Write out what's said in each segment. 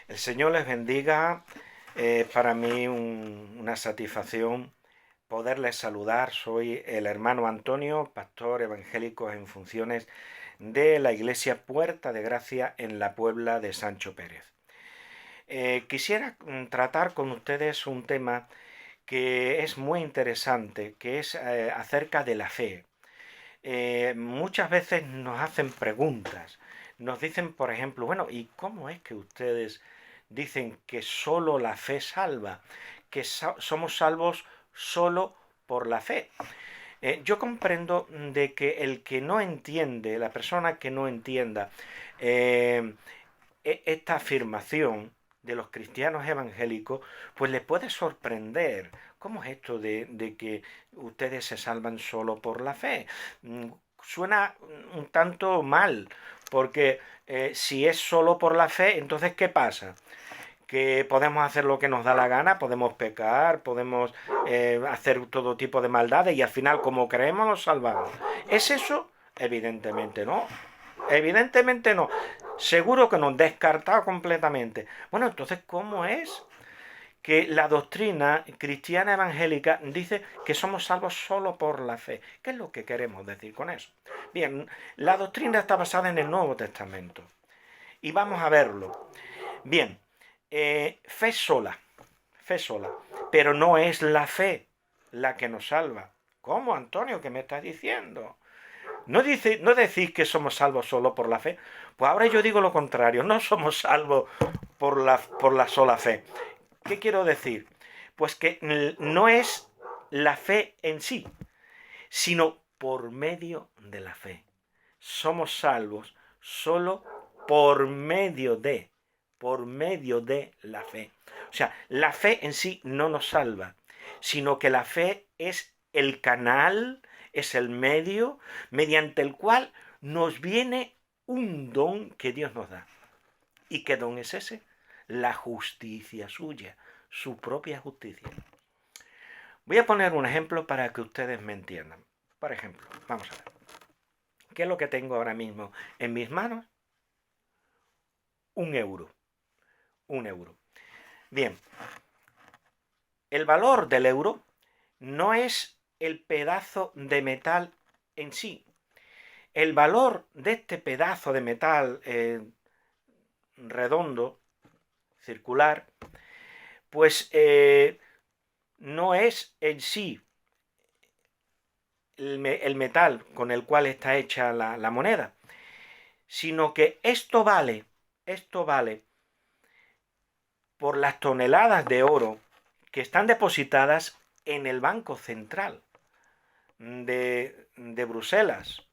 El Señor les bendiga. Para mí una satisfacción poderles saludar. Soy el hermano Antonio, pastor evangélico en funciones de la iglesia Puerta de Gracia en la Puebla de Sancho Pérez. Quisiera tratar con ustedes un tema que es muy interesante, que es acerca de la fe. Muchas veces nos hacen preguntas. Nos dicen, por ejemplo, bueno, ¿y cómo es que ustedes dicen que solo la fe salva? Que somos salvos solo por la fe. Yo comprendo de que el que no entiende, la persona que no entienda eh, esta afirmación de los cristianos evangélicos, pues le puede sorprender. ¿Cómo es esto de que ustedes se salvan solo por la fe? Suena un tanto mal, porque si es solo por la fe, entonces ¿qué pasa? Que podemos hacer lo que nos da la gana, podemos pecar, podemos hacer todo tipo de maldades y al final, como creemos, nos salvamos. ¿Es eso? Evidentemente no. Evidentemente no. Seguro que no, descartado completamente. Bueno, entonces, ¿cómo es que la doctrina cristiana evangélica dice que somos salvos solo por la fe? ¿Qué es lo que queremos decir con eso? Bien, la doctrina está basada en el Nuevo Testamento. Y vamos a verlo. Bien, fe sola, fe sola. Pero no es la fe la que nos salva. ¿Cómo, Antonio? ¿Qué me estás diciendo? ¿No decís que somos salvos solo por la fe? Pues ahora yo digo lo contrario, no somos salvos por la sola fe. ¿Qué quiero decir? Pues que no es la fe en sí, sino por medio de la fe. Somos salvos solo por medio de la fe. O sea, la fe en sí no nos salva, sino que la fe es el canal, es el medio mediante el cual nos viene un don que Dios nos da. ¿Y qué don es ese? La justicia suya, su propia justicia. Voy a poner un ejemplo para que ustedes me entiendan. Por ejemplo, vamos a ver. ¿Qué es lo que tengo ahora mismo en mis manos? Un euro. Un euro. Bien, el valor del euro no es el pedazo de metal en sí. El valor de este pedazo de metal redondo, circular, pues no es en sí el metal con el cual está hecha la moneda, sino que esto vale por las toneladas de oro que están depositadas en el Banco Central de Bruselas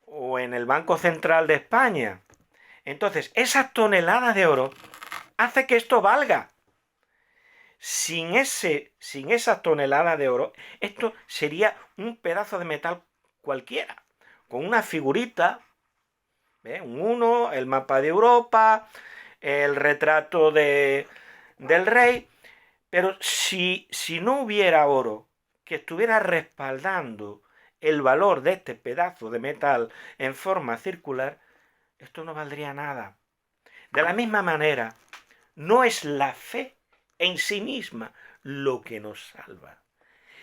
o en el Banco Central de España. Entonces, esas toneladas de oro hace que esto valga. Sin esa tonelada de oro, esto sería un pedazo de metal cualquiera, con una figurita, un 1, el mapa de Europa, el retrato del rey. Pero si no hubiera oro que estuviera respaldando el valor de este pedazo de metal en forma circular, esto no valdría nada. De la misma manera, no es la fe en sí misma lo que nos salva,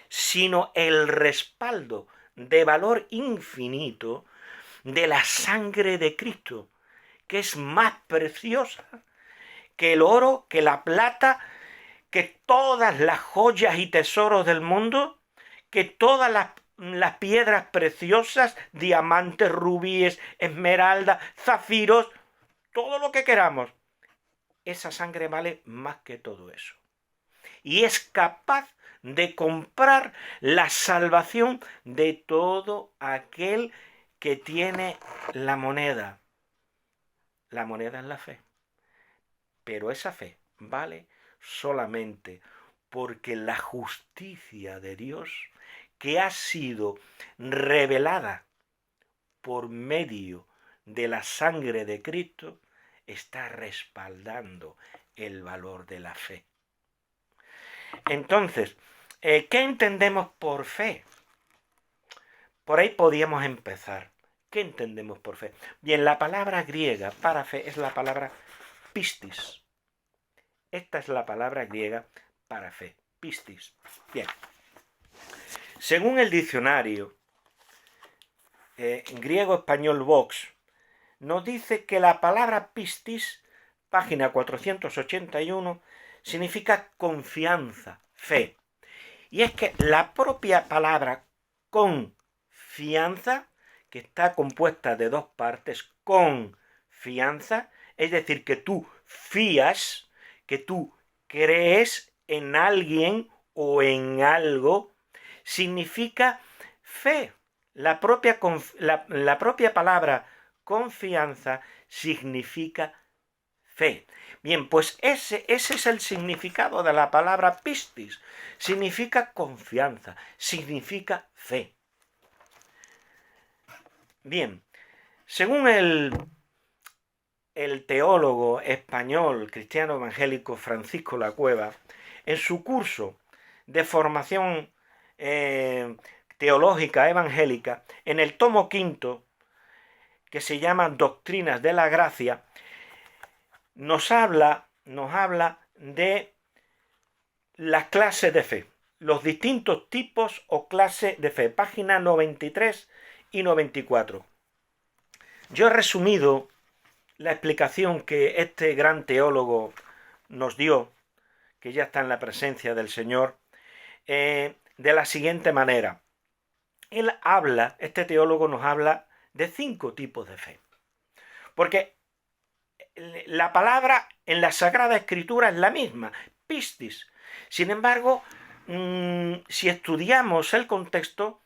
sino el respaldo de valor infinito de la sangre de Cristo, que es más preciosa que el oro, que la plata, que todas las joyas y tesoros del mundo, que todas las piedras preciosas, diamantes, rubíes, esmeraldas, zafiros, todo lo que queramos. Esa sangre vale más que todo eso. Y es capaz de comprar la salvación de todo aquel que tiene la moneda. La moneda es la fe. Pero esa fe vale solamente porque la justicia de Dios, que ha sido revelada por medio de la sangre de Cristo, está respaldando el valor de la fe. Entonces, ¿qué entendemos por fe? Por ahí podíamos empezar. ¿Qué entendemos por fe? Bien, la palabra griega para fe es la palabra pistis. Esta es la palabra griega para fe, pistis. Bien. Según el diccionario griego-español Vox, nos dice que la palabra pistis, página 481, significa confianza, fe. Y es que la propia palabra confianza, que está compuesta de dos partes, confianza, es decir, que tú fías, que tú crees en alguien o en algo, significa fe. La propia palabra confianza significa fe. Bien, pues ese es el significado de la palabra pistis. Significa confianza, significa fe. Bien, según el teólogo español cristiano evangélico Francisco Lacueva, en su curso de formación teológica evangélica, en el tomo quinto, que se llama Doctrinas de la Gracia, nos habla de las clases de fe, los distintos tipos o clases de fe, páginas 93 y 94. Yo he resumido la explicación que este gran teólogo nos dio, que ya está en la presencia del Señor, de la siguiente manera. Este teólogo nos habla de 5 tipos de fe. Porque la palabra en la Sagrada Escritura es la misma, pistis. Sin embargo, si estudiamos el contexto,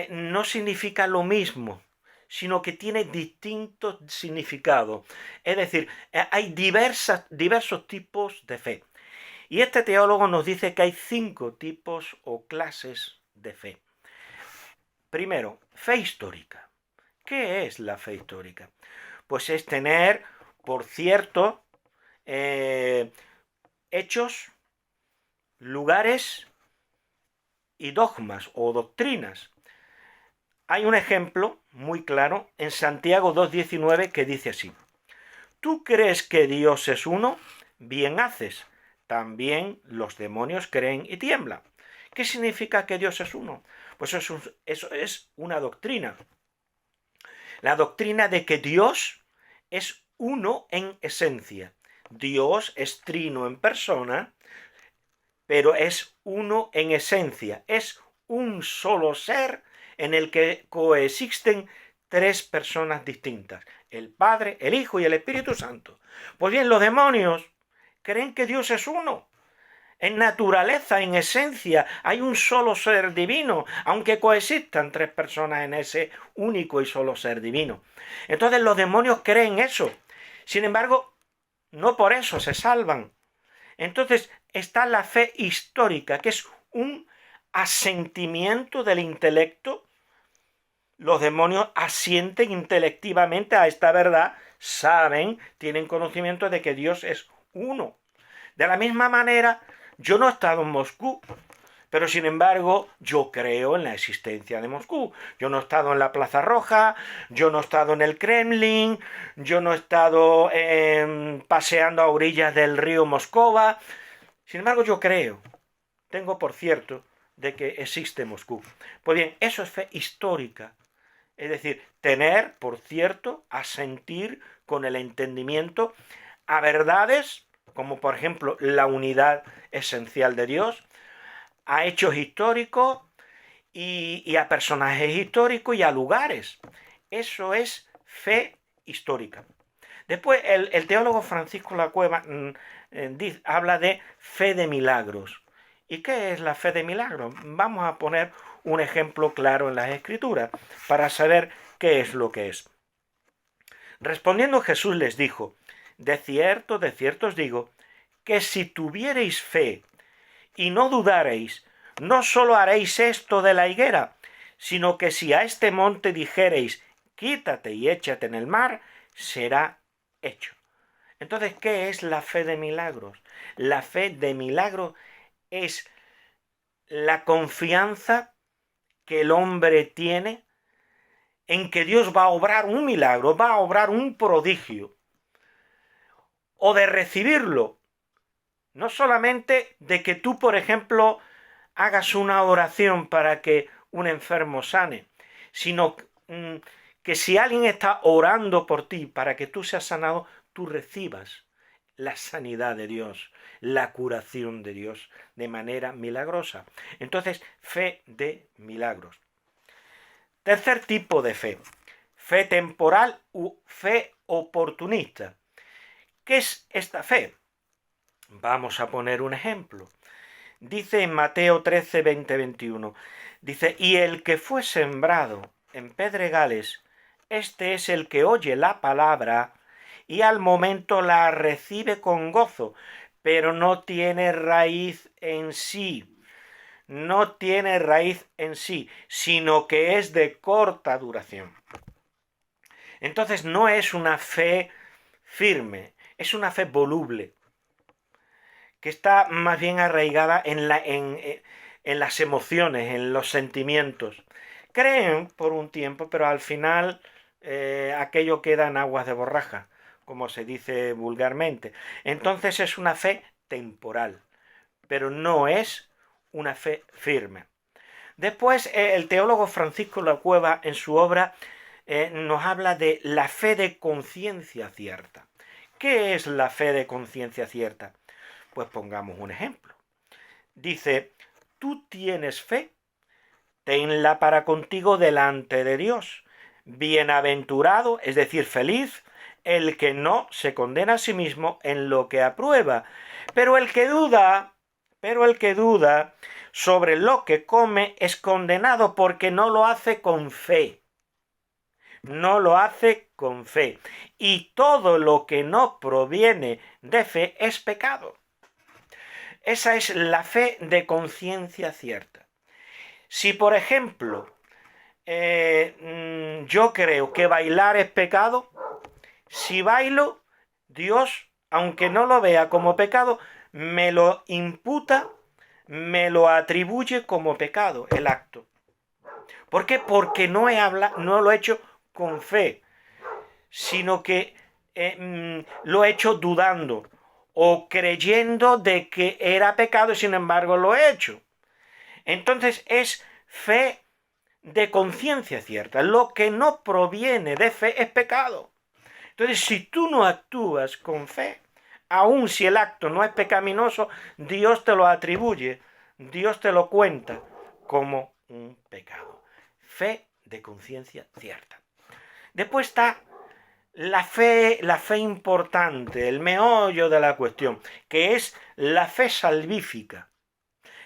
no significa lo mismo, sino que tiene distintos significados. Es decir, hay diversos tipos de fe. Y este teólogo nos dice que hay 5 tipos o clases de fe. Primero, fe histórica. ¿Qué es la fe histórica? Pues es tener por cierto hechos, lugares y dogmas o doctrinas. Hay un ejemplo muy claro en Santiago 2:19 que dice así: ¿tú crees que Dios es uno? Bien haces. También los demonios creen y tiemblan. ¿Qué significa que Dios es uno? Pues eso es una doctrina. La doctrina de que Dios es uno en esencia. Dios es trino en persona, pero es uno en esencia. Es un solo ser en el que coexisten 3 personas distintas: el Padre, el Hijo y el Espíritu Santo. Pues bien, los demonios creen que Dios es uno. En naturaleza, en esencia, hay un solo ser divino, aunque coexistan 3 personas en ese único y solo ser divino. Entonces los demonios creen eso. Sin embargo, no por eso se salvan. Entonces está la fe histórica, que es un asentimiento del intelecto. Los demonios asienten intelectivamente a esta verdad, saben, tienen conocimiento de que Dios es uno. De la misma manera, yo no he estado en Moscú, pero sin embargo yo creo en la existencia de Moscú. Yo no he estado en la Plaza Roja, yo no he estado en el Kremlin, yo no he estado paseando a orillas del río Moscova. Sin embargo yo creo, tengo por cierto, de que existe Moscú. Pues bien, eso es fe histórica. Es decir, tener, por cierto, asentir con el entendimiento a verdades, como por ejemplo la unidad esencial de Dios, a hechos históricos y a personajes históricos y a lugares. Eso es fe histórica. Después el teólogo Francisco Lacueva habla de fe de milagros. ¿Y qué es la fe de milagros? Vamos a poner un ejemplo claro en las Escrituras para saber qué es lo que es. Respondiendo Jesús les dijo: de cierto os digo, que si tuviereis fe y no dudareis, no solo haréis esto de la higuera, sino que si a este monte dijereis: quítate y échate en el mar, será hecho. Entonces, ¿qué es la fe de milagros? La fe de milagros es la confianza que el hombre tiene en que Dios va a obrar un milagro, va a obrar un prodigio. o de recibirlo. No solamente de que tú, por ejemplo, hagas una oración para que un enfermo sane, sino que si alguien está orando por ti para que tú seas sanado, tú recibas la sanidad de Dios, la curación de Dios de manera milagrosa. Entonces, fe de milagros. Tercer tipo de fe, fe temporal u fe oportunista. ¿Qué es esta fe? Vamos a poner un ejemplo. Dice en Mateo 13, 20, 21, dice, y el que fue sembrado en pedregales, este es el que oye la palabra y al momento la recibe con gozo, pero no tiene raíz en sí. No tiene raíz en sí, sino que es de corta duración. Entonces no es una fe firme, es una fe voluble, que está más bien arraigada en las emociones, en los sentimientos. Creen por un tiempo, pero al final aquello queda en aguas de borraja, como se dice vulgarmente. Entonces es una fe temporal, pero no es una fe firme. Después el teólogo Francisco La Cueva en su obra nos habla de la fe de conciencia cierta. ¿Qué es la fe de conciencia cierta? Pues pongamos un ejemplo. Dice, tú tienes fe, tenla para contigo delante de Dios. Bienaventurado, es decir, feliz, el que no se condena a sí mismo en lo que aprueba. Pero el que duda sobre lo que come es condenado porque no lo hace con fe. No lo hace con fe. Y todo lo que no proviene de fe es pecado. Esa es la fe de conciencia cierta. Si, por ejemplo, yo creo que bailar es pecado, si bailo, Dios, aunque no lo vea como pecado, me lo imputa, me lo atribuye como pecado, el acto. ¿Por qué? Porque no lo he hecho con fe, sino que lo he hecho dudando o creyendo de que era pecado y sin embargo lo he hecho. Entonces es fe de conciencia cierta. Lo que no proviene de fe es pecado. Entonces, si tú no actúas con fe, aun si el acto no es pecaminoso, Dios te lo atribuye, Dios te lo cuenta como un pecado. Fe de conciencia cierta. Después está la fe importante, el meollo de la cuestión, que es la fe salvífica.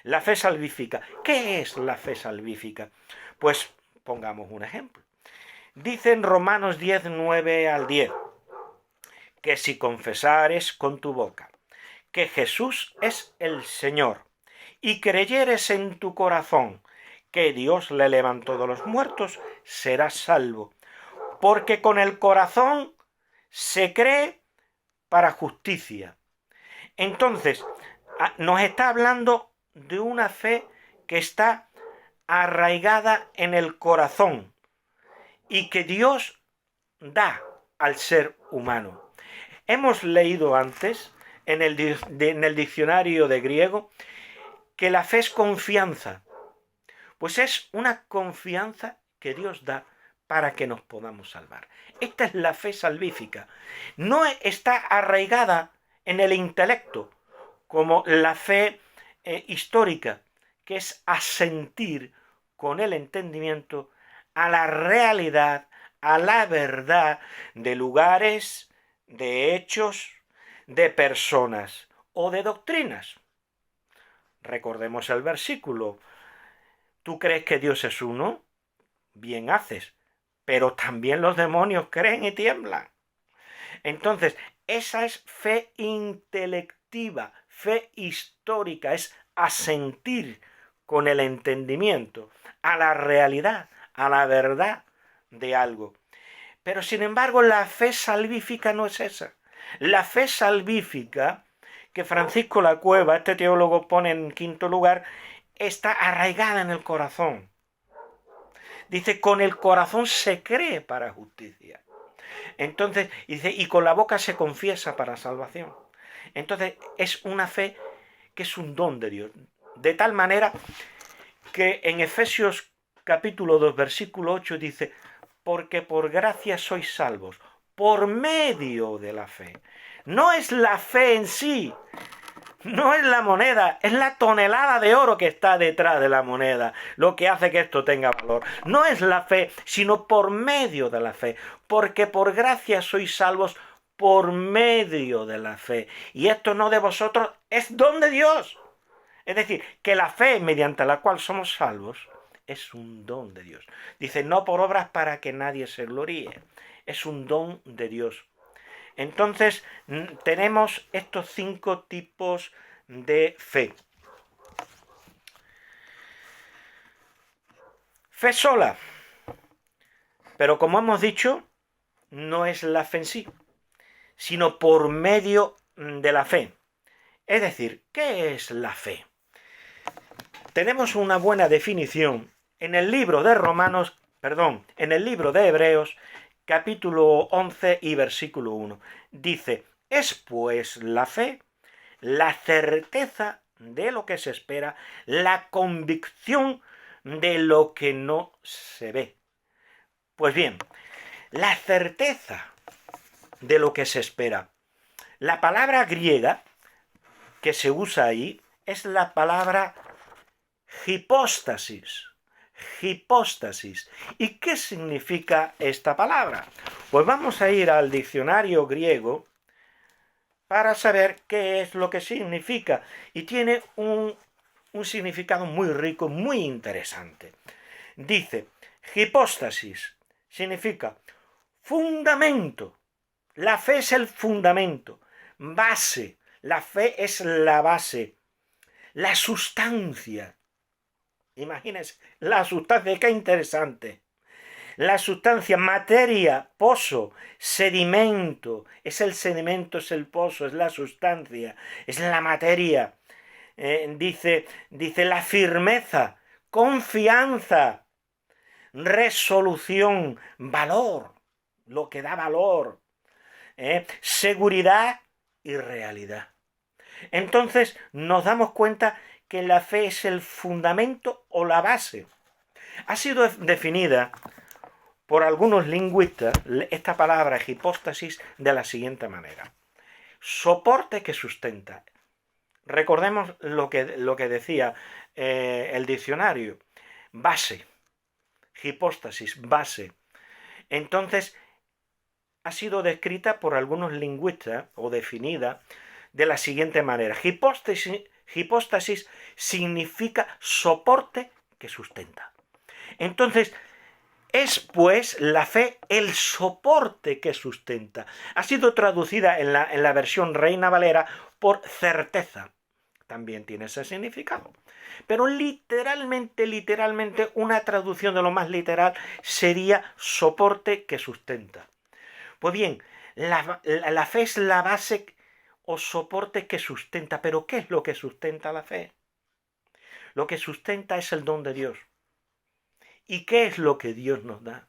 La fe salvífica. ¿Qué es la fe salvífica? Pues pongamos un ejemplo. Dice en Romanos 10, 9 al 10, que si confesares con tu boca que Jesús es el Señor y creyeres en tu corazón que Dios le levantó de los muertos, serás salvo. Porque con el corazón se cree para justicia. Entonces, nos está hablando de una fe que está arraigada en el corazón y que Dios da al ser humano. Hemos leído antes en el diccionario de griego que la fe es confianza. Pues es una confianza que Dios da para que nos podamos salvar. Esta es la fe salvífica. No está arraigada en el intelecto, como la fe histórica, que es asentir con el entendimiento a la realidad, a la verdad de lugares, de hechos, de personas o de doctrinas. Recordemos el versículo. ¿Tú crees que Dios es uno? Bien haces. Pero también los demonios creen y tiemblan. Entonces, esa es fe intelectiva, fe histórica, es asentir con el entendimiento a la realidad, a la verdad de algo. Pero sin embargo, la fe salvífica no es esa. La fe salvífica, que Francisco La Cueva, este teólogo, pone en quinto lugar, está arraigada en el corazón. Dice, con el corazón se cree para justicia. Entonces, dice, y con la boca se confiesa para salvación. Entonces, es una fe que es un don de Dios. De tal manera que en Efesios capítulo 2, versículo 8 dice, porque por gracia sois salvos, por medio de la fe. No es la fe en sí, no es la moneda, es la tonelada de oro que está detrás de la moneda, lo que hace que esto tenga valor. No es la fe, sino por medio de la fe, porque por gracia sois salvos por medio de la fe. Y esto no de vosotros, es don de Dios. Es decir, que la fe mediante la cual somos salvos es un don de Dios. Dice, no por obras para que nadie se gloríe. Es un don de Dios. Entonces, tenemos estos 5 tipos de fe. Fe sola. Pero como hemos dicho, no es la fe en sí, sino por medio de la fe. Es decir, ¿qué es la fe? Tenemos una buena definición en el libro de en el libro de Hebreos, capítulo 11 y versículo 1. Dice, es pues la fe, la certeza de lo que se espera, la convicción de lo que no se ve. Pues bien, la certeza de lo que se espera. La palabra griega que se usa ahí es la palabra hipóstasis. Hipóstasis. ¿Y qué significa esta palabra? Pues vamos a ir al diccionario griego para saber qué es lo que significa. Y tiene un significado muy rico, muy interesante. Dice, hipóstasis significa fundamento. La fe es el fundamento. Base. La fe es la base. La sustancia. Imagínense, la sustancia, qué interesante. La sustancia, materia, pozo, sedimento. Es el sedimento, es el pozo, es la sustancia, es la materia. Dice la firmeza, confianza, resolución, valor, lo que da valor, seguridad y realidad. Entonces nos damos cuenta que la fe es el fundamento o la base. Ha sido definida por algunos lingüistas esta palabra hipóstasis de la siguiente manera. Soporte que sustenta. Recordemos lo que decía el diccionario. Base. Hipóstasis, base. Entonces, ha sido descrita por algunos lingüistas o definida de la siguiente manera. Hipóstasis significa soporte que sustenta. Entonces, es pues la fe el soporte que sustenta. Ha sido traducida en la versión Reina Valera por certeza. También tiene ese significado. Pero literalmente, una traducción de lo más literal sería soporte que sustenta. Pues bien, la fe es la base o soporte que sustenta. ¿Pero qué es lo que sustenta la fe? Lo que sustenta es el don de Dios. ¿Y qué es lo que Dios nos da?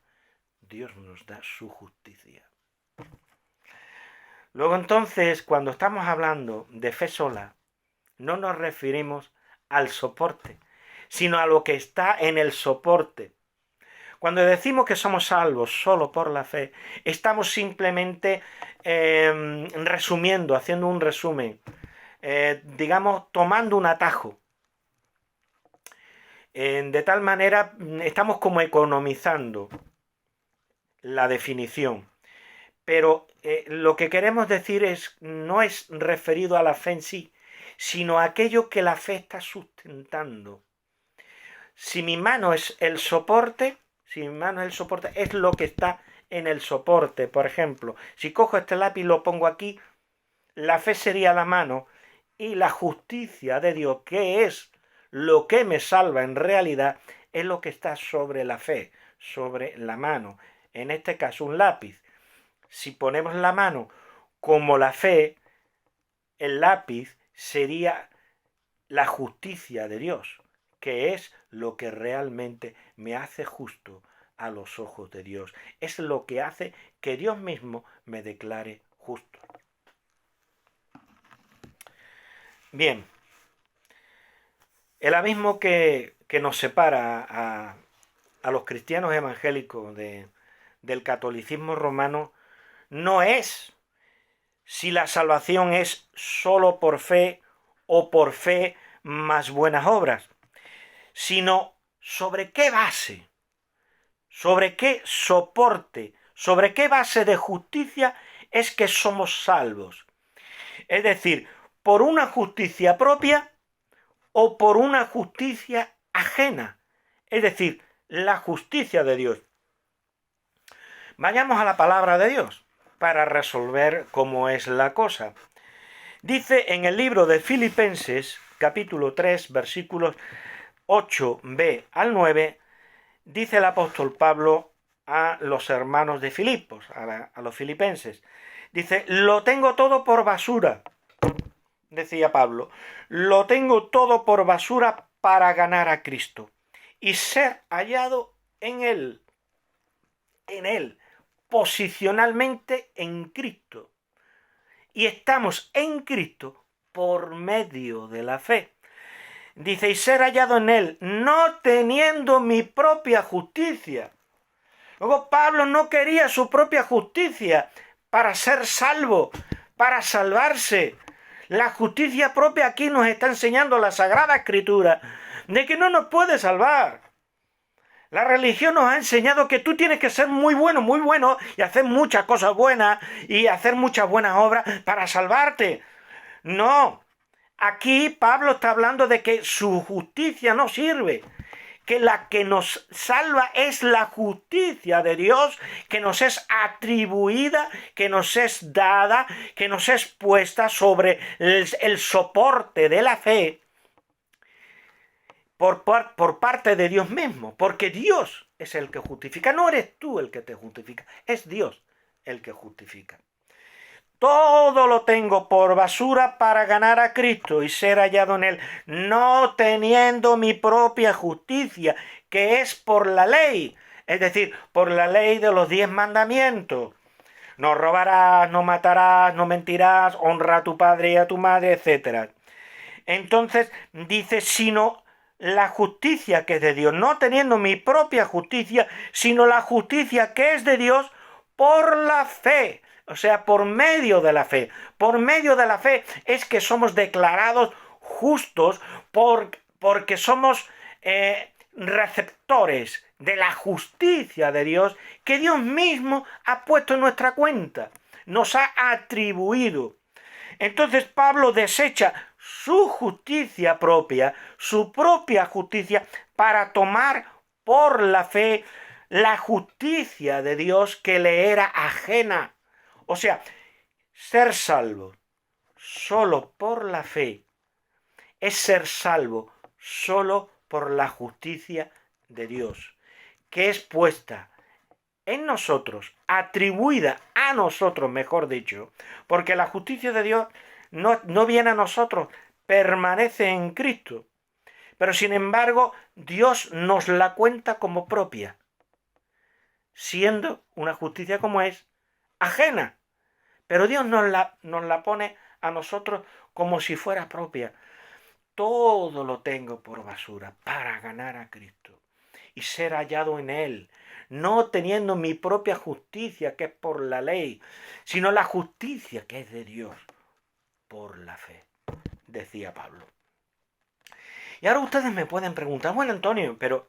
Dios nos da su justicia. Luego entonces, cuando estamos hablando de fe sola, no nos referimos al soporte, sino a lo que está en el soporte. Cuando decimos que somos salvos solo por la fe, estamos simplemente resumiendo, haciendo un resumen, digamos, tomando un atajo. De tal manera, estamos como economizando la definición. Pero lo que queremos decir no es referido a la fe en sí, sino a aquello que la fe está sustentando. Si mi mano es el soporte, es lo que está en el soporte. Por ejemplo, si cojo este lápiz y lo pongo aquí, la fe sería la mano y la justicia de Dios, que es lo que me salva en realidad, es lo que está sobre la fe, sobre la mano. En este caso, un lápiz. Si ponemos la mano como la fe, el lápiz sería la justicia de Dios, que es lo que realmente me hace justo a los ojos de Dios. Es lo que hace que Dios mismo me declare justo. Bien, el abismo que nos separa a los cristianos evangélicos del catolicismo romano no es si la salvación es solo por fe o por fe más buenas obras, sino sobre qué base, sobre qué soporte, sobre qué base de justicia es que somos salvos. Es decir, por una justicia propia o por una justicia ajena, es decir, la justicia de Dios. Vayamos a la palabra de Dios para resolver cómo es la cosa. Dice en el libro de Filipenses, capítulo 3, versículos 8b al 9, dice el apóstol Pablo a los hermanos de Filipos, a los filipenses. Dice, lo tengo todo por basura, decía Pablo, lo tengo todo por basura para ganar a Cristo y ser hallado en Él, posicionalmente en Cristo. Y estamos en Cristo por medio de la fe. Dice, y ser hallado en Él, no teniendo mi propia justicia. Luego Pablo no quería su propia justicia para ser salvo, para salvarse. La justicia propia aquí nos está enseñando la Sagrada Escritura de que no nos puede salvar. La religión nos ha enseñado que tú tienes que ser muy bueno y hacer muchas cosas buenas y hacer muchas buenas obras para salvarte. No, aquí Pablo está hablando de que su justicia no sirve, que la que nos salva es la justicia de Dios, que nos es atribuida, que nos es dada, que nos es puesta sobre el soporte de la fe por parte de Dios mismo, porque Dios es el que justifica, no eres tú el que te justifica, es Dios el que justifica. Todo lo tengo por basura para ganar a Cristo y ser hallado en Él, no teniendo mi propia justicia, que es por la ley, es decir, por la ley de los 10 mandamientos. No robarás, no matarás, no mentirás, honra a tu padre y a tu madre, etc. Entonces dice, sino la justicia que es de Dios, no teniendo mi propia justicia, sino la justicia que es de Dios por la fe. O sea, por medio de la fe. Por medio de la fe es que somos declarados justos porque somos receptores de la justicia de Dios que Dios mismo ha puesto en nuestra cuenta. Nos ha atribuido. Entonces Pablo desecha su justicia propia, su propia justicia, para tomar por la fe la justicia de Dios que le era ajena. O sea, ser salvo solo por la fe es ser salvo solo por la justicia de Dios, que es puesta en nosotros, atribuida a nosotros, mejor dicho, porque la justicia de Dios no viene a nosotros, permanece en Cristo. Pero sin embargo, Dios nos la cuenta como propia, siendo una justicia como es, ajena. Pero Dios nos la pone a nosotros como si fuera propia. Todo lo tengo por basura para ganar a Cristo y ser hallado en Él, no teniendo mi propia justicia, que es por la ley, sino la justicia que es de Dios, por la fe, decía Pablo. Y ahora ustedes me pueden preguntar, bueno, Antonio, pero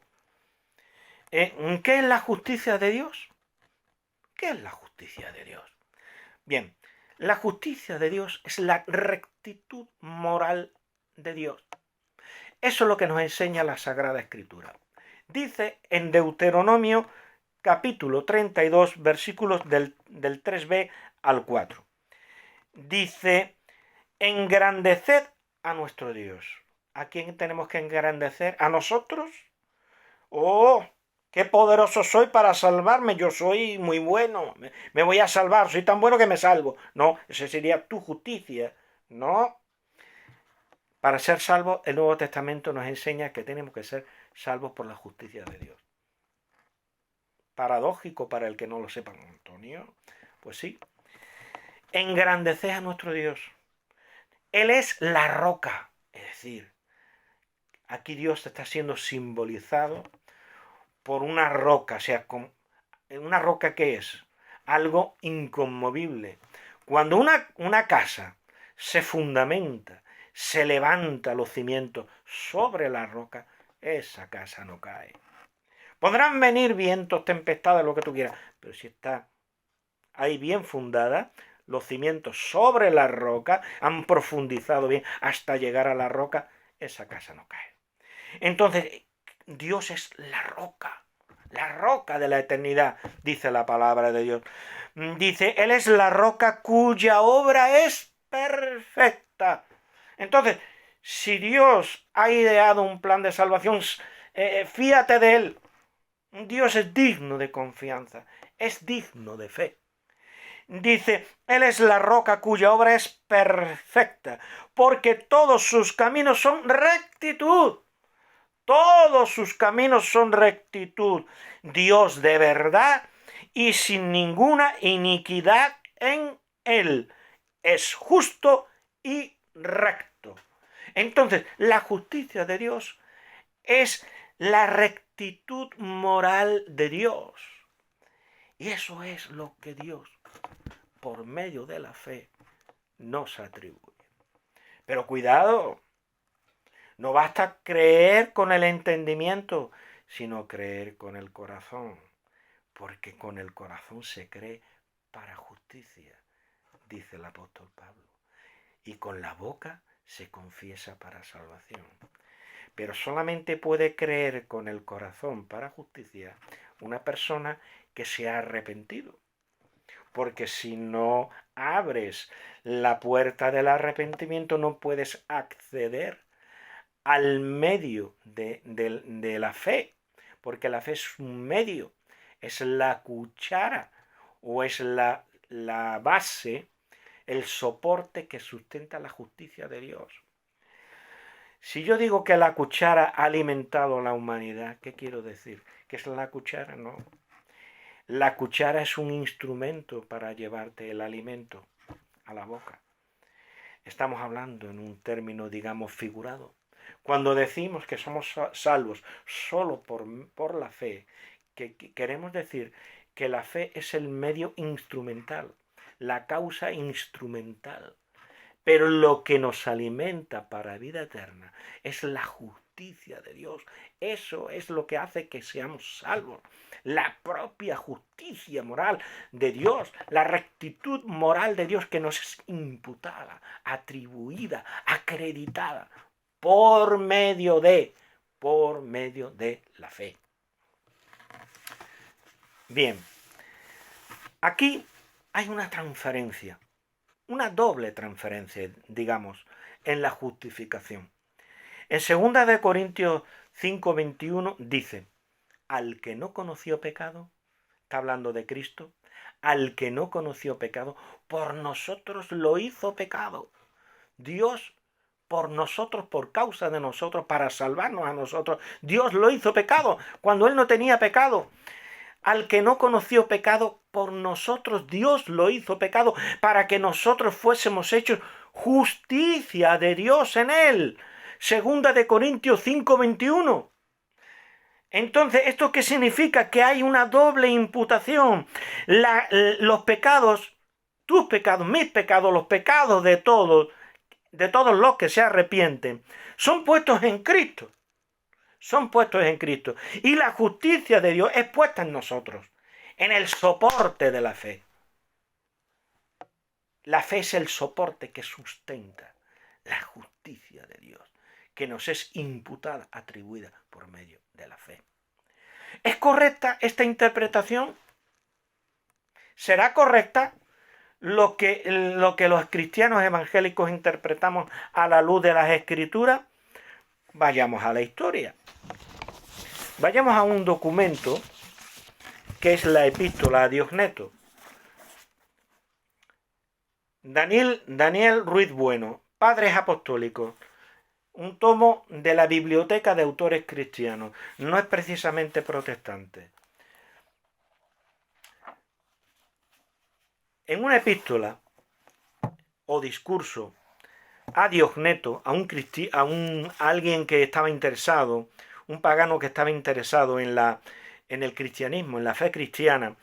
¿qué es la justicia de Dios? ¿Qué es la justicia de Dios? Bien, la justicia de Dios es la rectitud moral de Dios. Eso es lo que nos enseña la Sagrada Escritura. Dice en Deuteronomio capítulo 32, versículos del 3b al 4. Dice, engrandeced a nuestro Dios. ¿A quién tenemos que engrandecer? ¿A nosotros? ¡Oh! ¡Qué poderoso soy para salvarme! Yo soy muy bueno. Me voy a salvar. Soy tan bueno que me salvo. No, esa sería tu justicia. No. Para ser salvos, el Nuevo Testamento nos enseña que tenemos que ser salvos por la justicia de Dios. paradójico para el que no lo sepa, Antonio. Pues sí. Engrandeced a nuestro Dios. Él es la roca. Es decir, aquí Dios está siendo simbolizado por una roca. O sea, ¿una roca qué es? Algo inconmovible. Cuando una casa se fundamenta, se levanta los cimientos sobre la roca, esa casa no cae. Podrán venir vientos, tempestades, lo que tú quieras, pero si está ahí bien fundada, los cimientos sobre la roca, han profundizado bien hasta llegar a la roca, esa casa no cae. Entonces, Dios es la roca de la eternidad, dice la palabra de Dios. Dice, Él es la roca cuya obra es perfecta. Entonces, si Dios ha ideado un plan de salvación, fíate de Él. Dios es digno de confianza, es digno de fe. Dice, Él es la roca cuya obra es perfecta, porque todos sus caminos son rectitud. Todos sus caminos son rectitud. Dios de verdad y sin ninguna iniquidad en Él. Es justo y recto. Entonces, la justicia de Dios es la rectitud moral de Dios. Y eso es lo que Dios, por medio de la fe, nos atribuye. Pero cuidado, no basta creer con el entendimiento, sino creer con el corazón, porque con el corazón se cree para justicia, dice el apóstol Pablo, y con la boca se confiesa para salvación. Pero solamente puede creer con el corazón para justicia una persona que se ha arrepentido. Porque si no abres la puerta del arrepentimiento, no puedes acceder al medio de la fe. Porque la fe es un medio, es la cuchara o es la base, el soporte que sustenta la justicia de Dios. Si yo digo que la cuchara ha alimentado a la humanidad, ¿qué quiero decir? ¿Qué es la cuchara? No. La cuchara es un instrumento para llevarte el alimento a la boca. Estamos hablando en un término, digamos, figurado. Cuando decimos que somos salvos solo por la fe, que queremos decir que la fe es el medio instrumental, la causa instrumental. Pero lo que nos alimenta para vida eterna es la justicia de Dios. Eso es lo que hace que seamos salvos. La propia justicia moral de Dios, la rectitud moral de Dios que nos es imputada, atribuida, acreditada por medio de la fe. Bien, aquí hay una transferencia. Una doble transferencia, digamos, en la justificación. En 2 Corintios 5:21 dice, al que no conoció pecado, está hablando de Cristo, al que no conoció pecado, por nosotros lo hizo pecado. Dios por nosotros, por causa de nosotros, para salvarnos a nosotros, Dios lo hizo pecado cuando Él no tenía pecado. Al que no conoció pecado, por nosotros Dios lo hizo pecado, para que nosotros fuésemos hechos justicia de Dios en él. 2 Corintios 5:21. Entonces, ¿esto qué significa? Que hay una doble imputación. Los pecados, tus pecados, mis pecados, los pecados de todos los que se arrepienten, son puestos en Cristo. Son puestos en Cristo. Y la justicia de Dios es puesta en nosotros, en el soporte de la fe. La fe es el soporte que sustenta la justicia de Dios, que nos es imputada, atribuida por medio de la fe. ¿Es correcta esta interpretación? ¿Será correcta lo que los cristianos evangélicos interpretamos a la luz de las Escrituras? Vayamos a la historia. Vayamos a un documento que es la epístola a Diogneto. Daniel Ruiz Bueno, Padres Apostólicos, un tomo de la Biblioteca de Autores Cristianos, no es precisamente protestante. en una epístola o discurso a Diogneto, a alguien que estaba interesado, un pagano que estaba interesado en el cristianismo, en la fe cristiana,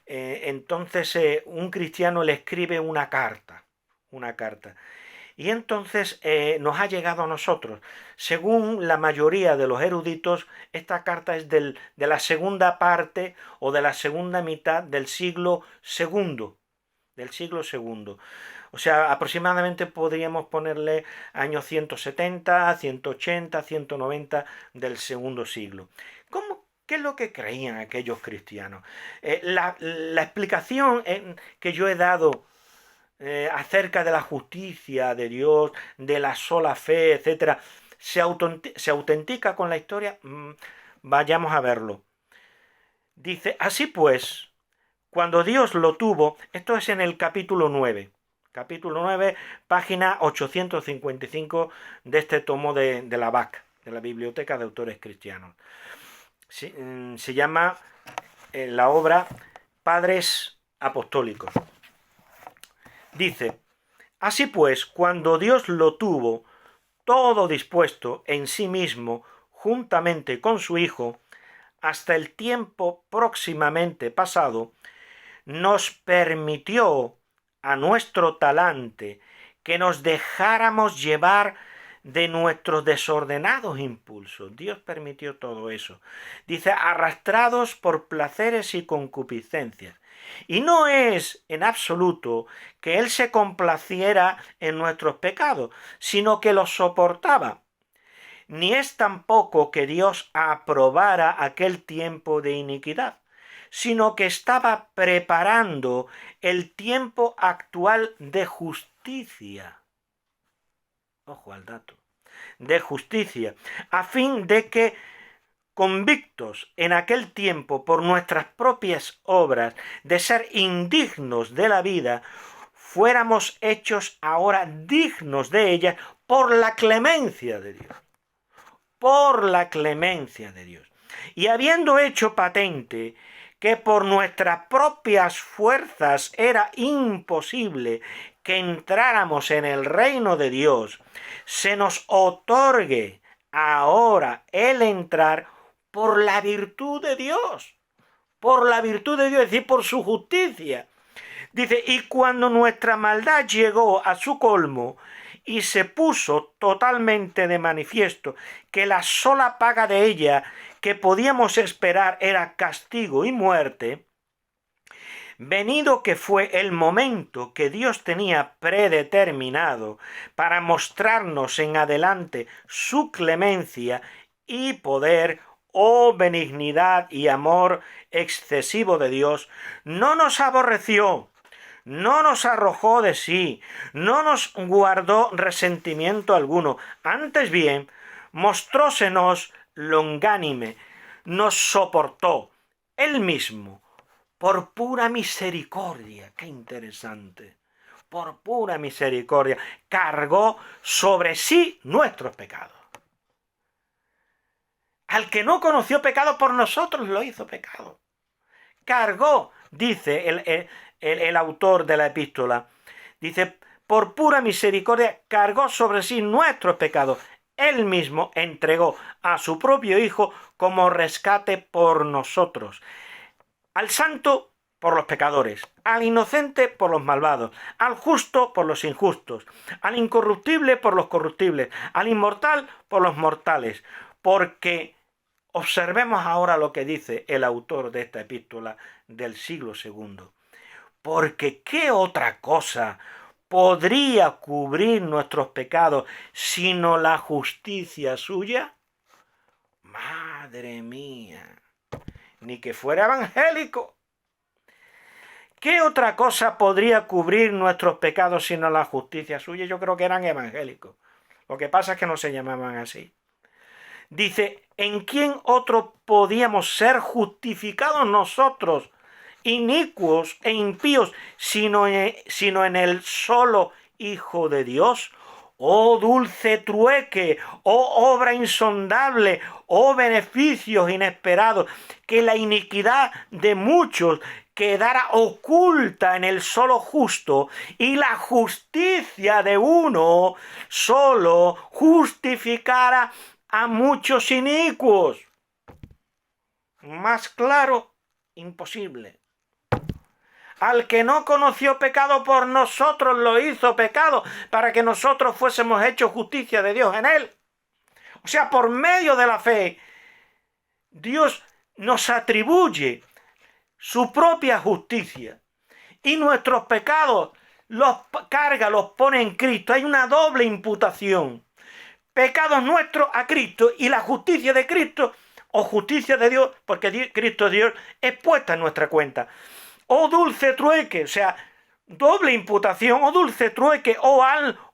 entonces un cristiano le escribe una carta. Y entonces nos ha llegado a nosotros. Según la mayoría de los eruditos, esta carta es de la segunda parte o de la segunda mitad del siglo segundo. O sea, aproximadamente podríamos ponerle años 170, 180, 190 del segundo siglo. ¿Qué es lo que creían aquellos cristianos? La explicación que yo he dado acerca de la justicia de Dios, de la sola fe, etc., se autentica con la historia. Vayamos a verlo. Dice, así pues, cuando Dios lo tuvo, esto es en el capítulo 9, página 855 de este tomo de la BAC, de la Biblioteca de Autores Cristianos. Se llama la obra Padres Apostólicos. Dice, así pues, cuando Dios lo tuvo todo dispuesto en sí mismo, juntamente con su Hijo, hasta el tiempo próximamente pasado, nos permitió a nuestro talante que nos dejáramos llevar de nuestros desordenados impulsos. Dios permitió todo eso. Dice, arrastrados por placeres y concupiscencias. Y no es en absoluto que Él se complaciera en nuestros pecados, sino que los soportaba. Ni es tampoco que Dios aprobara aquel tiempo de iniquidad, sino que estaba preparando el tiempo actual de justicia. Ojo al dato. De justicia, a fin de que, convictos en aquel tiempo por nuestras propias obras de ser indignos de la vida, fuéramos hechos ahora dignos de ella por la clemencia de Dios. Por la clemencia de Dios. Y habiendo hecho patente que por nuestras propias fuerzas era imposible que entráramos en el reino de Dios, se nos otorgue ahora el entrar por la virtud de Dios. Por la virtud de Dios, es decir, por su justicia. Dice, y cuando nuestra maldad llegó a su colmo y se puso totalmente de manifiesto que la sola paga de ella que podíamos esperar era castigo y muerte, venido que fue el momento que Dios tenía predeterminado para mostrarnos en adelante su clemencia y poder, benignidad y amor excesivo de Dios, no nos aborreció, no nos arrojó de sí, no nos guardó resentimiento alguno, antes bien, mostrósenos longánime, nos soportó él mismo, por pura misericordia. ¡Qué interesante! Por pura misericordia, cargó sobre sí nuestros pecados. Al que no conoció pecado, por nosotros lo hizo pecado. Cargó, dice el autor de la epístola, dice, por pura misericordia, cargó sobre sí nuestros pecados. Él mismo entregó a su propio Hijo como rescate por nosotros. Al santo por los pecadores, al inocente por los malvados, al justo por los injustos, al incorruptible por los corruptibles, al inmortal por los mortales, porque observemos ahora lo que dice el autor de esta epístola del siglo II. Porque ¿qué otra cosa podría cubrir nuestros pecados sino la justicia suya? Madre mía, ni que fuera evangélico. ¿Qué otra cosa podría cubrir nuestros pecados sino la justicia suya? Yo creo que eran evangélicos. Lo que pasa es que no se llamaban así. Dice, ¿en quién otro podíamos ser justificados nosotros, inicuos e impíos, sino en el solo Hijo de Dios? Oh dulce trueque, oh obra insondable, oh beneficios inesperados, que la iniquidad de muchos quedara oculta en el solo justo y la justicia de uno solo justificara a muchos inicuos. Más claro, imposible. Al que no conoció pecado por nosotros lo hizo pecado para que nosotros fuésemos hechos justicia de Dios en él. O sea, por medio de la fe, Dios nos atribuye su propia justicia y nuestros pecados los carga, los pone en Cristo. Hay una doble imputación. Pecados nuestros a Cristo y la justicia de Cristo o justicia de Dios, porque Cristo Dios es puesta en nuestra cuenta. O dulce trueque, o sea, doble imputación, o dulce trueque, o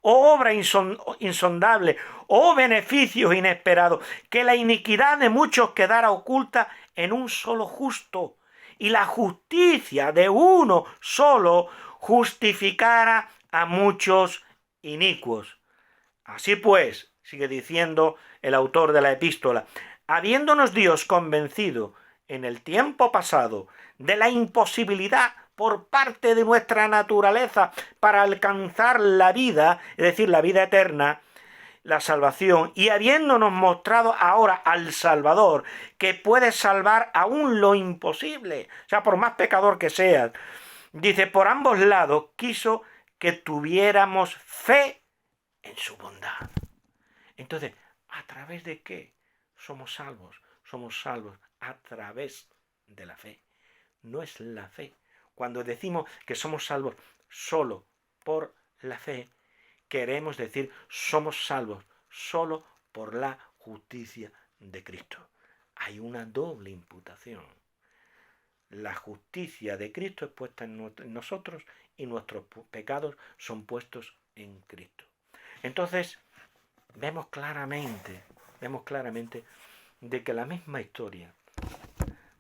obra insondable, o beneficios inesperados, que la iniquidad de muchos quedara oculta en un solo justo, y la justicia de uno solo justificara a muchos inicuos. Así pues, sigue diciendo el autor de la epístola, habiéndonos Dios convencido en el tiempo pasado de la imposibilidad por parte de nuestra naturaleza para alcanzar la vida, es decir, la vida eterna, la salvación, y habiéndonos mostrado ahora al Salvador, que puede salvar aún lo imposible, o sea, por más pecador que seas, dice, por ambos lados quiso que tuviéramos fe en su bondad. Entonces, ¿a través de qué somos salvos? Somos salvos a través de la fe. No es la fe. Cuando decimos que somos salvos solo por la fe, queremos decir somos salvos solo por la justicia de Cristo. Hay una doble imputación. La justicia de Cristo es puesta en nosotros y nuestros pecados son puestos en Cristo. Entonces, vemos claramente de que la misma historia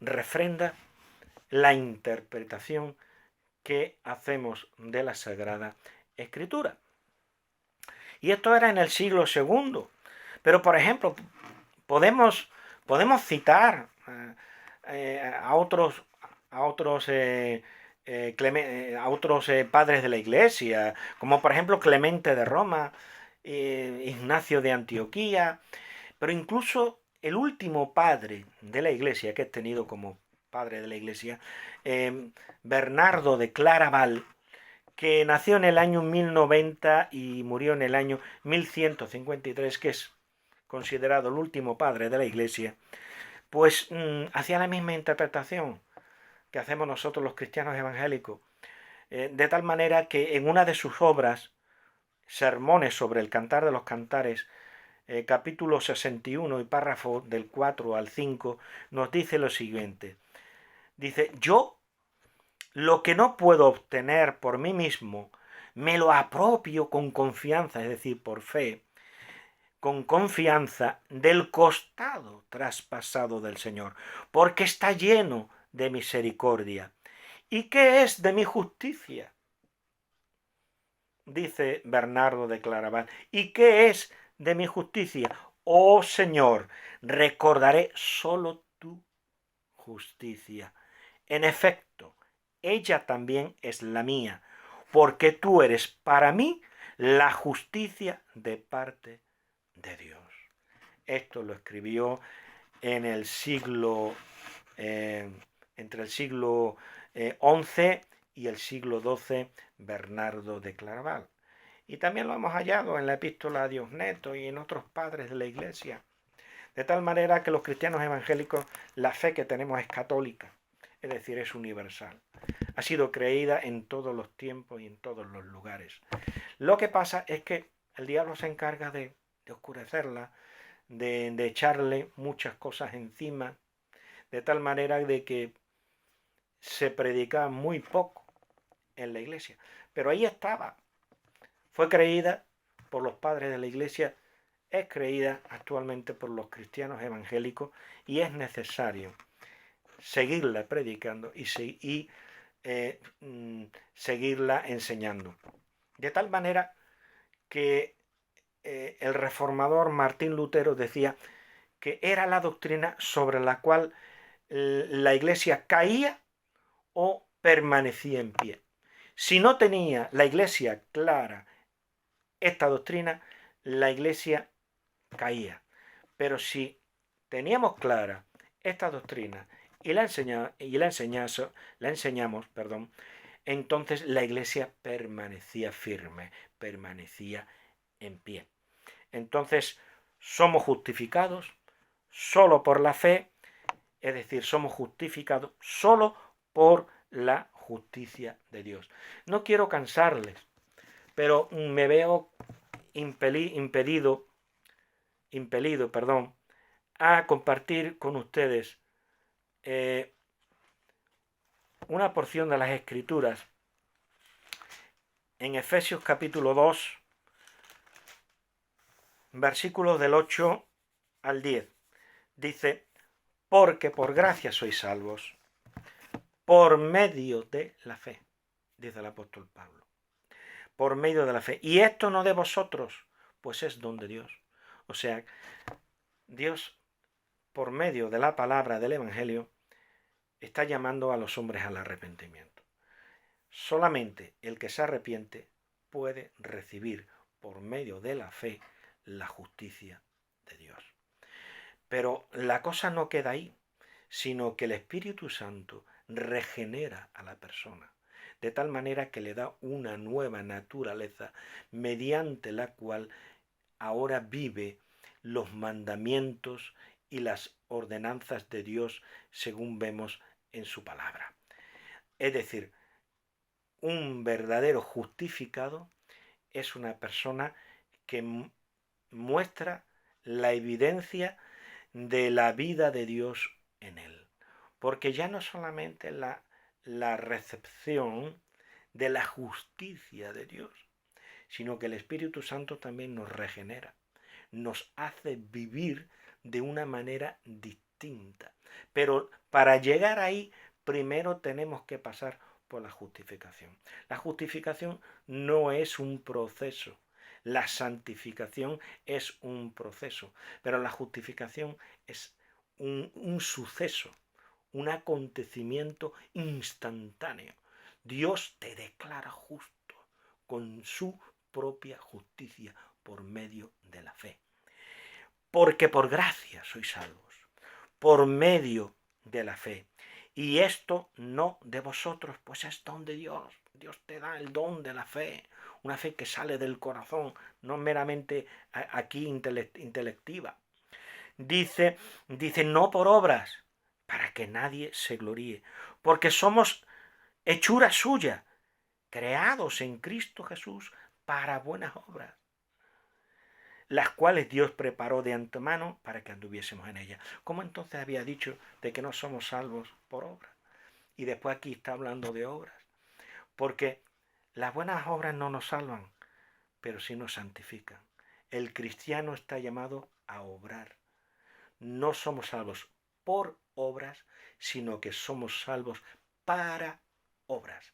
refrenda la interpretación que hacemos de la Sagrada Escritura. Y esto era en el siglo II. Pero, por ejemplo, podemos citar a otros padres de la Iglesia, como por ejemplo Clemente de Roma, Ignacio de Antioquía, pero incluso el último padre de la Iglesia que he tenido como padre de la Iglesia, Bernardo de Claraval, que nació en el año 1090 y murió en el año 1153, que es considerado el último padre de la Iglesia, pues hacía la misma interpretación que hacemos nosotros los cristianos evangélicos, de tal manera que en una de sus obras, Sermones sobre el Cantar de los Cantares, capítulo 61 y párrafo del 4 al 5, nos dice lo siguiente. Dice, yo lo que no puedo obtener por mí mismo, me lo apropio con confianza, es decir, por fe, con confianza del costado traspasado del Señor, porque está lleno de misericordia. ¿Y qué es de mi justicia? Dice Bernardo de Claraval. ¿Y qué es de mi justicia? Oh Señor, recordaré solo tu justicia. En efecto, ella también es la mía, porque tú eres para mí la justicia de parte de Dios. Esto lo escribió en el siglo, entre el siglo XI y el siglo XII, Bernardo de Claraval. Y también lo hemos hallado en la epístola a Diosneto y en otros padres de la Iglesia. De tal manera que los cristianos evangélicos, la fe que tenemos es católica, es decir, es universal. Ha sido creída en todos los tiempos y en todos los lugares. Lo que pasa es que el diablo se encarga de oscurecerla, de echarle muchas cosas encima, de tal manera de que se predica muy poco en la Iglesia. Pero ahí estaba. Fue creída por los padres de la Iglesia, es creída actualmente por los cristianos evangélicos y es necesario seguirla predicando y seguirla enseñando. De tal manera que el reformador Martín Lutero decía que era la doctrina sobre la cual la Iglesia caía o permanecía en pie. Si no tenía la Iglesia clara esta doctrina, la Iglesia caía. Pero si teníamos clara esta doctrina y la enseñamos, entonces la Iglesia permanecía firme, permanecía en pie. Entonces, somos justificados solo por la fe, es decir, somos justificados solo por la justicia de Dios. No quiero cansarles, pero me veo impelido, a compartir con ustedes una porción de las Escrituras en Efesios capítulo 2, versículos del 8 al 10. Dice: porque por gracia sois salvos, por medio de la fe, dice el apóstol Pablo, por medio de la fe. Y esto no de vosotros, pues es don de Dios. O sea, Dios, por medio de la palabra del Evangelio, está llamando a los hombres al arrepentimiento. Solamente el que se arrepiente puede recibir por medio de la fe la justicia de Dios. Pero la cosa no queda ahí, sino que el Espíritu Santo regenera a la persona, de tal manera que le da una nueva naturaleza mediante la cual ahora vive los mandamientos y las ordenanzas de Dios según vemos en su palabra. Es decir, un verdadero justificado es una persona que muestra la evidencia de la vida de Dios en él. Porque ya no solamente la recepción de la justicia de Dios, sino que el Espíritu Santo también nos regenera, nos hace vivir de una manera distinta. Pero para llegar ahí, primero tenemos que pasar por la justificación. La justificación no es un proceso. La santificación es un proceso, pero la justificación es un suceso, un acontecimiento instantáneo. Dios te declara justo con su propia justicia por medio de la fe. Porque por gracia sois salvos, por medio de la fe. Y esto no de vosotros, pues es don de Dios. Dios te da el don de la fe, una fe que sale del corazón, no meramente aquí intelectiva. Dice, no por obras, para que nadie se gloríe, porque somos hechura suya, creados en Cristo Jesús para buenas obras, las cuales Dios preparó de antemano para que anduviésemos en ellas. ¿Cómo entonces había dicho de que no somos salvos por obras? Y después aquí está hablando de obras. Porque las buenas obras no nos salvan, pero sí nos santifican. El cristiano está llamado a obrar. No somos salvos por obras, sino que somos salvos para obras.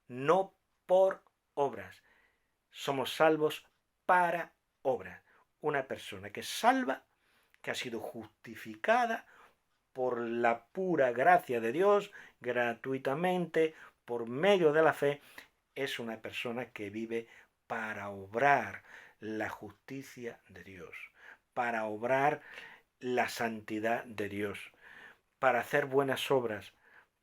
No por obras. Somos salvos para obras. Una persona que es salva, que ha sido justificada por la pura gracia de Dios, gratuitamente, por medio de la fe, es una persona que vive para obrar la justicia de Dios, para obrar la santidad de Dios, para hacer buenas obras,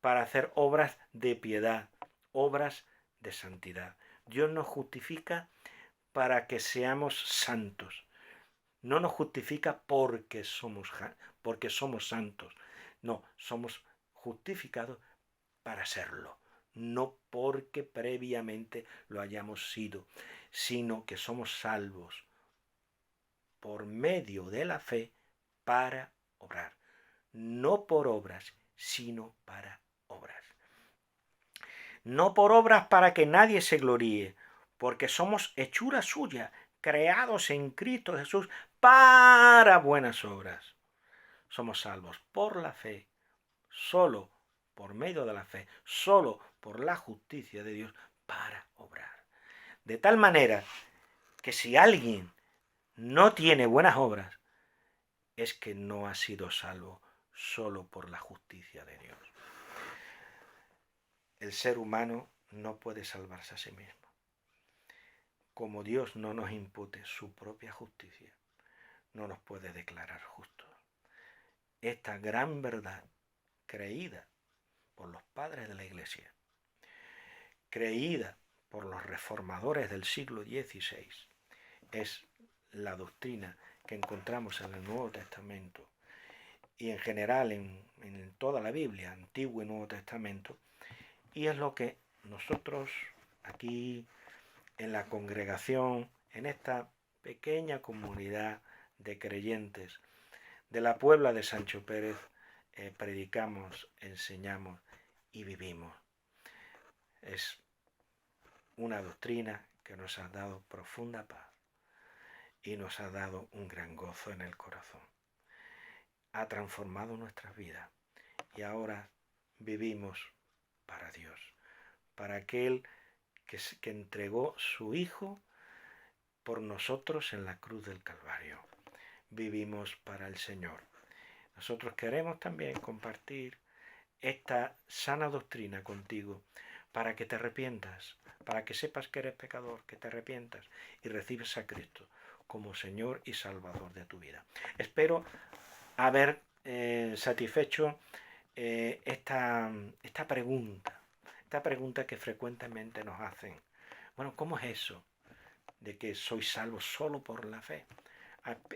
para hacer obras de piedad, obras de santidad. Dios nos justifica para que seamos santos. No nos justifica porque somos santos. No, somos justificados para serlo. No porque previamente lo hayamos sido, sino que somos salvos por medio de la fe para obrar. No por obras, sino para obras. No por obras para que nadie se gloríe, porque somos hechura suya, creados en Cristo Jesús para buenas obras. Somos salvos por la fe, solo por medio de la fe, solo por la justicia de Dios para obrar. De tal manera que si alguien no tiene buenas obras, es que no ha sido salvo solo por la justicia de Dios. el ser humano no puede salvarse a sí mismo. Como Dios no nos impute su propia justicia, no nos puede declarar justos. Esta gran verdad, creída por los padres de la Iglesia, creída por los reformadores del siglo XVI, es la doctrina que encontramos en el Nuevo Testamento y en general en toda la Biblia, Antiguo y Nuevo Testamento, y es lo que nosotros aquí en la congregación, en esta pequeña comunidad de creyentes de la Puebla de Sancho Pérez, predicamos, enseñamos y vivimos. Es una doctrina que nos ha dado profunda paz y nos ha dado un gran gozo en el corazón. Ha transformado nuestras vidas y ahora vivimos para Dios, para aquel que entregó su Hijo por nosotros en la cruz del Calvario. Vivimos para el Señor. Nosotros queremos también compartir esta sana doctrina contigo para que te arrepientas, para que sepas que eres pecador, que te arrepientas y recibes a Cristo como Señor y Salvador de tu vida. Espero haber satisfecho esta pregunta que frecuentemente nos hacen. Bueno, ¿cómo es eso de que soy salvo solo por la fe?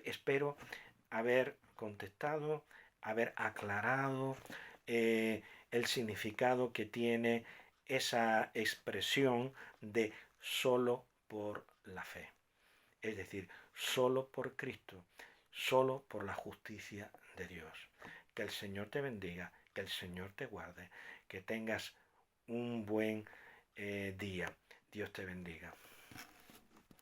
Espero haber contestado, haber aclarado el significado que tiene esa expresión de solo por la fe. Es decir, solo por Cristo, solo por la justicia de Dios. Que el Señor te bendiga, que el Señor te guarde, que tengas un buen día. Dios te bendiga.